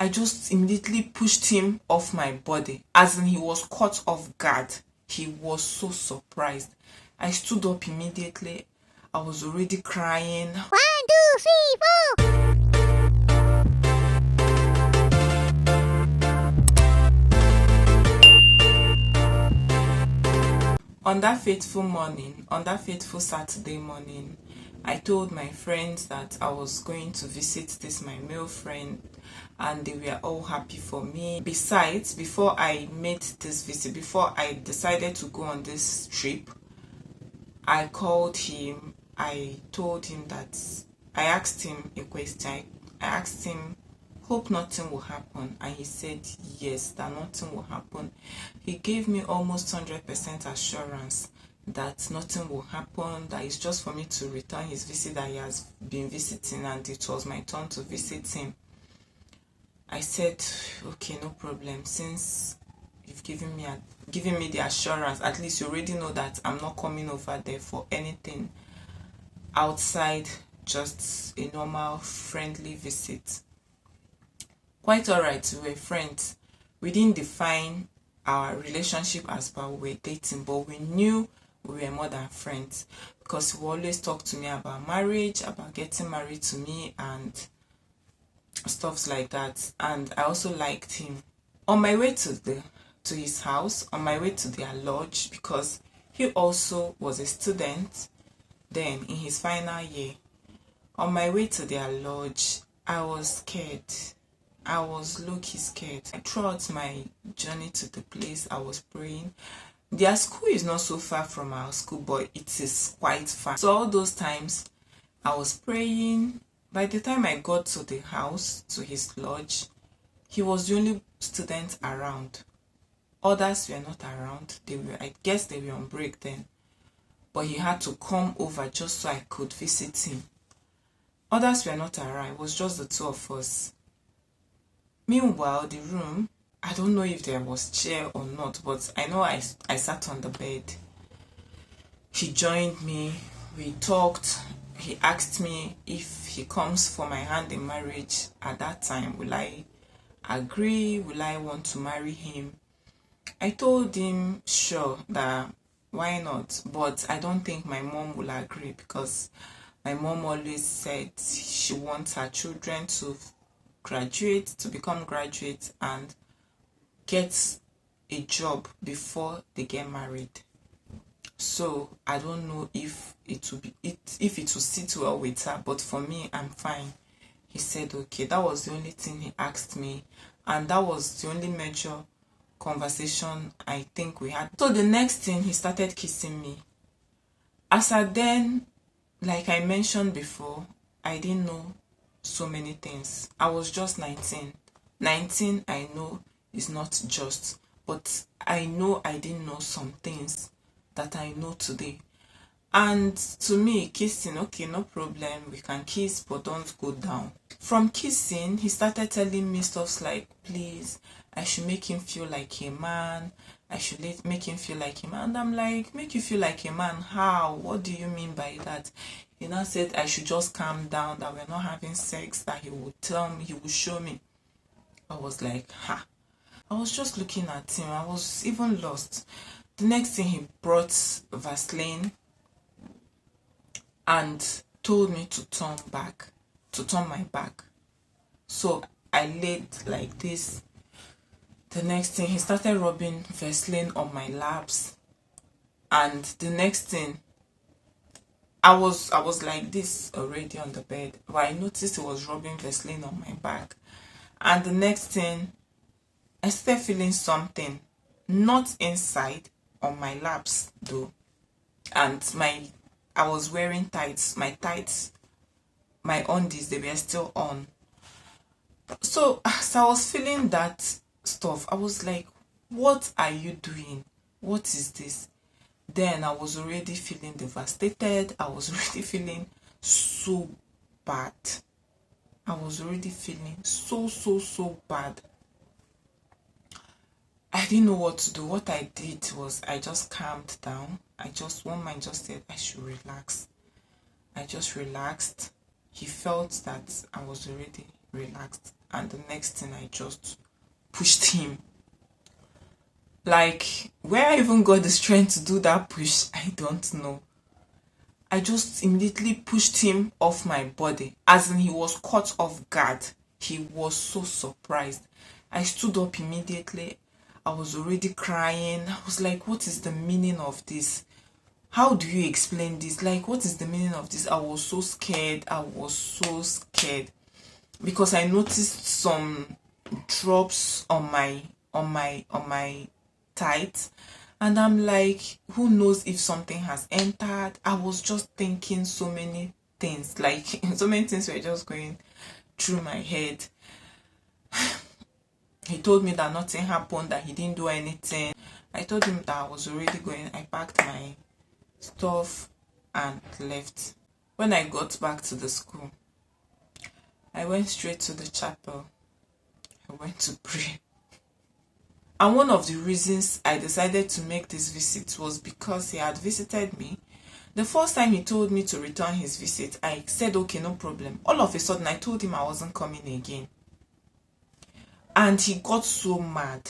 I just immediately pushed him off my body, as in he was caught off guard. He was so surprised. I stood up immediately. I was already crying. 1, 2, 3, 4. On that fateful Saturday morning, I told my friends that I was going to visit this my male friend, and they were all happy for me. Besides, before I made this visit, before I decided to go on this trip, I called him. I told him that I asked him a question. I asked him, hope nothing will happen, and he said yes, that nothing will happen. He gave me almost 100% assurance that nothing will happen, that it's just for me to return his visit that he has been visiting, and it was my turn to visit him. I said, okay, no problem, since you've given me the assurance, at least you already know that I'm not coming over there for anything outside just a normal friendly visit. Quite alright, we were friends. We didn't define our relationship as per we were dating, but we knew we were more than friends, because he would always talk to me about marriage, about getting married to me and stuff like that. And I also liked him. On my way to his house, on my way to their lodge, because he also was a student then in his final year. On my way to their lodge, I was scared. I was low-key scared. Throughout my journey to the place, I was praying. Their school is not so far from our school, but it is quite far. So all those times, I was praying. By the time I got to the house, to his lodge, he was the only student around. Others were not around. I guess they were on break then. But he had to come over just so I could visit him. Others were not around. It was just the two of us. Meanwhile, the room, I don't know if there was chair or not, but I know I sat on the bed. He joined me. We talked. He asked me if he comes for my hand in marriage at that time, will I agree? Will I want to marry him? I told him sure, that why not, but I don't think my mom will agree, because my mom always said she wants her children to graduate, to become graduates and get a job before they get married. So I don't know if it will sit well with her, but for me, I'm fine. He said okay. That was the only thing he asked me, and that was the only major conversation I think we had. So the next thing, he started kissing me. As I then, like I mentioned before, I didn't know so many things. I was just 19. 19, I know, is not just, but I know I didn't know some things that I know today. And to me, kissing, okay, no problem, we can kiss, but don't go down. From kissing, he started telling me stuff like, please, I should make him feel like a man. I should make him feel like a man. And I'm like, make you feel like a man? How? What do you mean by that? He now said I should just calm down, that we're not having sex, that he would tell me, he would show me. I was like, ha. I was just looking at him. I was even lost. The next thing, he brought Vaseline and told me to turn my back. So I laid like this. The next thing, he started rubbing Vaseline on my laps, and the next thing, I was like this already on the bed, but I noticed he was rubbing Vaseline on my back. And the next thing, I started feeling something, not inside, on my laps though. And I was wearing tights, my undies, they were still on. So as I was feeling that stuff, I was like, what are you doing? What is this? Then I was already feeling devastated. I was already feeling so bad. I was already feeling so bad. I didn't know what to do. What I did was I just calmed down. One mind just said I should relax. I just relaxed. He felt that I was already relaxed. and the next thing I just pushed him. Like, where I even got the strength to do that push, I don't know. I just immediately pushed him off my body, as in he was caught off guard. He was so surprised. I stood up immediately. I was already crying. I was like, what is the meaning of this? How do you explain this? Like, what is the meaning of this? I was so scared. I was so scared because I noticed some drops on my tights, and I'm like, who knows if something has entered? I was just thinking so many things, like so many things were just going through my head. He told me that nothing happened, that he didn't do anything. I told him that I was already going. I packed my stuff and left. When I got back to the school, I went straight to the chapel. I went to pray. And one of the reasons I decided to make this visit was because he had visited me. The first time he told me to return his visit, I said, okay, no problem. All of a sudden, I told him I wasn't coming again. And he got so mad.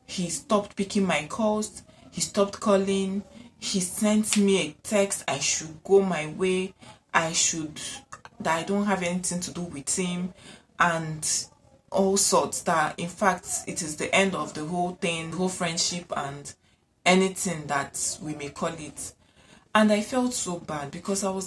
He stopped picking my calls. He stopped calling. He sent me a text. I should go my way. That I don't have anything to do with him. And all sorts, that in fact it is the end of the whole thing, the whole friendship and anything that we may call it. And I felt so bad because I was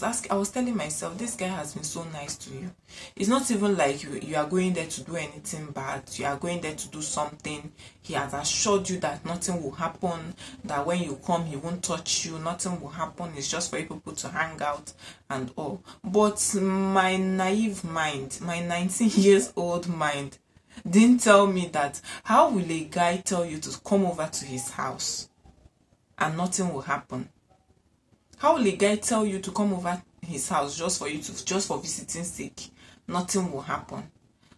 telling myself, this guy has been so nice to you. It's not even like you are going there to do anything bad. You are going there to do something. He has assured you that nothing will happen, that when you come he won't touch you, nothing will happen. It's just for you people to hang out and all. But my naive mind, my 19 years old mind, didn't tell me that how will a guy tell you to come over to his house and nothing will happen? How will a guy tell you to come over his house just for visiting sake? Nothing will happen.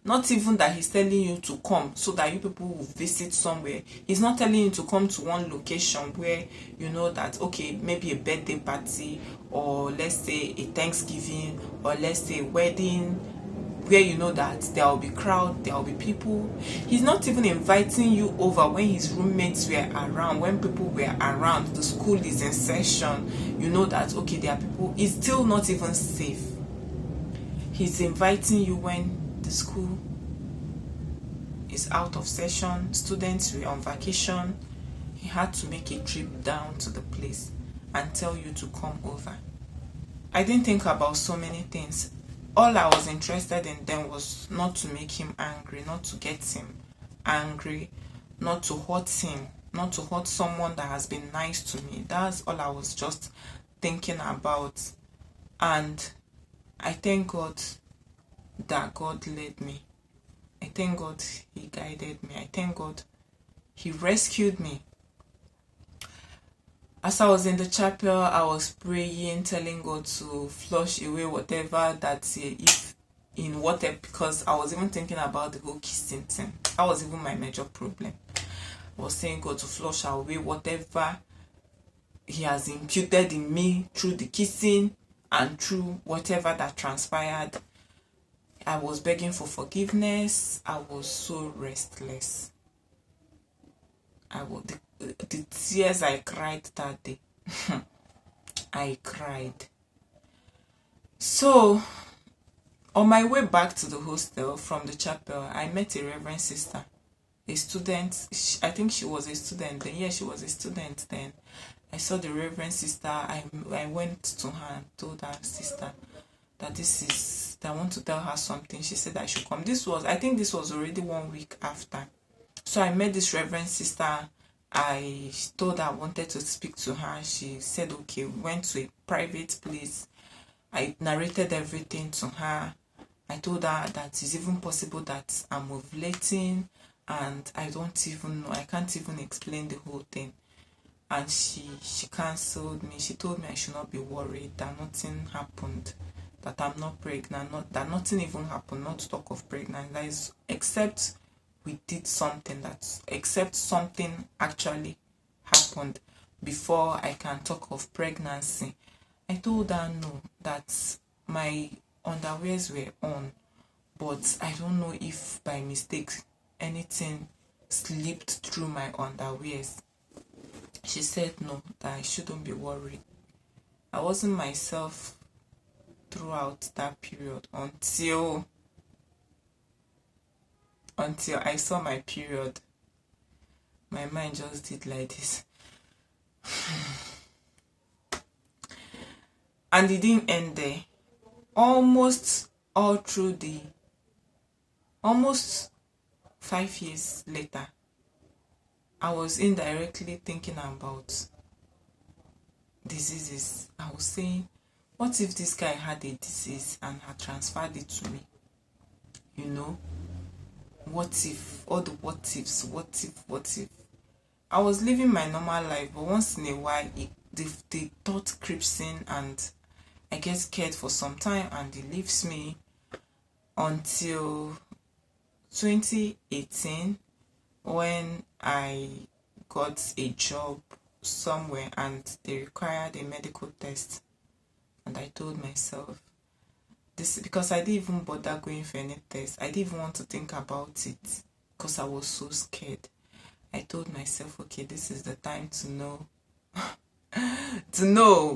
Not even that he's telling you to come so that you people will visit somewhere. He's not telling you to come to one location where you know that, okay, maybe a birthday party, or let's say a Thanksgiving, or let's say a wedding, where you know that there will be crowd, there will be people. He's not even inviting you over when his roommates were around, when people were around, the school is in session. You know that, okay, there are people. It's still not even safe. He's inviting you when the school is out of session, students were on vacation. He had to make a trip down to the place and tell you to come over. I didn't think about so many things. All I was interested in then was not to make him angry, not to get him angry, not to hurt him, not to hurt someone that has been nice to me. That's all I was just thinking about. And I thank God that God led me. I thank God he guided me. I thank God he rescued me. As I was in the chapel, I was praying, telling God to flush away whatever because I was even thinking about the whole kissing thing. That was even my major problem. I was saying God to flush away whatever he has imputed in me through the kissing and through whatever that transpired. I was begging for forgiveness. I was so restless. The tears I cried that day. I cried. So, on my way back to the hostel from the chapel, I met a reverend sister, a student. I think she was a student then. Yeah, she was a student then. I saw the reverend sister. I went to her and told her, sister, that I want to tell her something. She said I should come. I think this was already 1 week after. So I met this reverend sister. I told her I wanted to speak to her. She said okay. We went to a private place. I narrated everything to her. I told her that it's even possible that I'm ovulating, and I don't even know. I can't even explain the whole thing. And she cancelled me. She told me I should not be worried, that nothing happened, that I'm not pregnant, that nothing even happened, not to talk of pregnant. That is, except we did something, except something actually happened before I can talk of pregnancy. I told her no, that my underwears were on but I don't know if by mistake anything slipped through my underwears. She said no, that I shouldn't be worried. I wasn't myself throughout that period until I saw my period. My mind just did like this. And it didn't end there. Almost 5 years later, I was indirectly thinking about diseases. I was saying, what if this guy had a disease and had transferred it to me? You know, what if? All the what ifs, what if? I was living my normal life, but once in a while, the thought creeps in and I get scared for some time and it leaves me until 2018 when I got a job somewhere and they required a medical test. And I told myself, this, because I didn't even bother going for any test. I didn't even want to think about it because I was so scared. I told myself, okay, this is the time to know.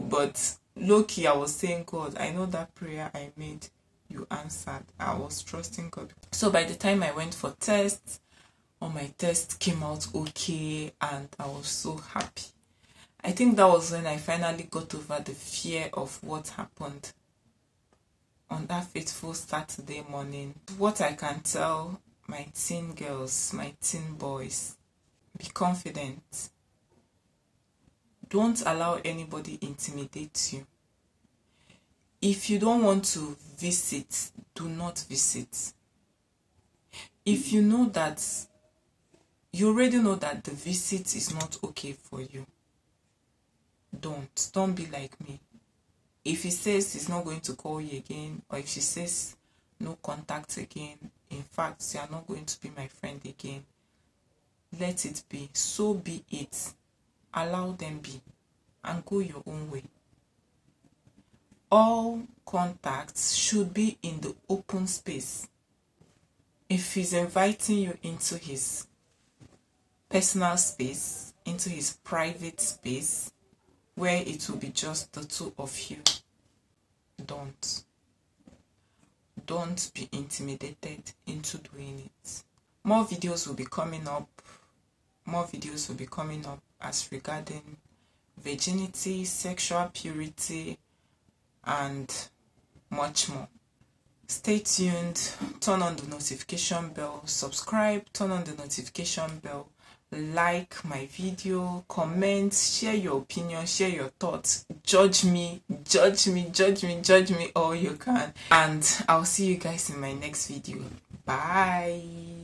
But low-key, I was saying, God, I know that prayer I made, you answered. I was trusting God. So by the time I went for tests, all my tests came out okay and I was so happy. I think that was when I finally got over the fear of what happened on that fateful Saturday morning. What I can tell my teen girls, my teen boys, be confident. Don't allow anybody intimidate you. If you don't want to visit, do not visit. If you know that, you already know that the visit is not okay for you, don't be like me. If he says he's not going to call you again, or if she says no contact again, in fact, you are not going to be my friend again, let it be. So be it. Allow them be and go your own way. All contacts should be in the open space. If he's inviting you into his personal space, into his private space, where it will be just the two of you, don't be intimidated into doing it. More videos will be coming up. As regarding virginity, sexual purity, and much more. Stay tuned, turn on the notification bell, subscribe, turn on the notification bell, like my video, comment, share your opinion, share your thoughts, judge me all you can, and I'll see you guys in my next video. Bye.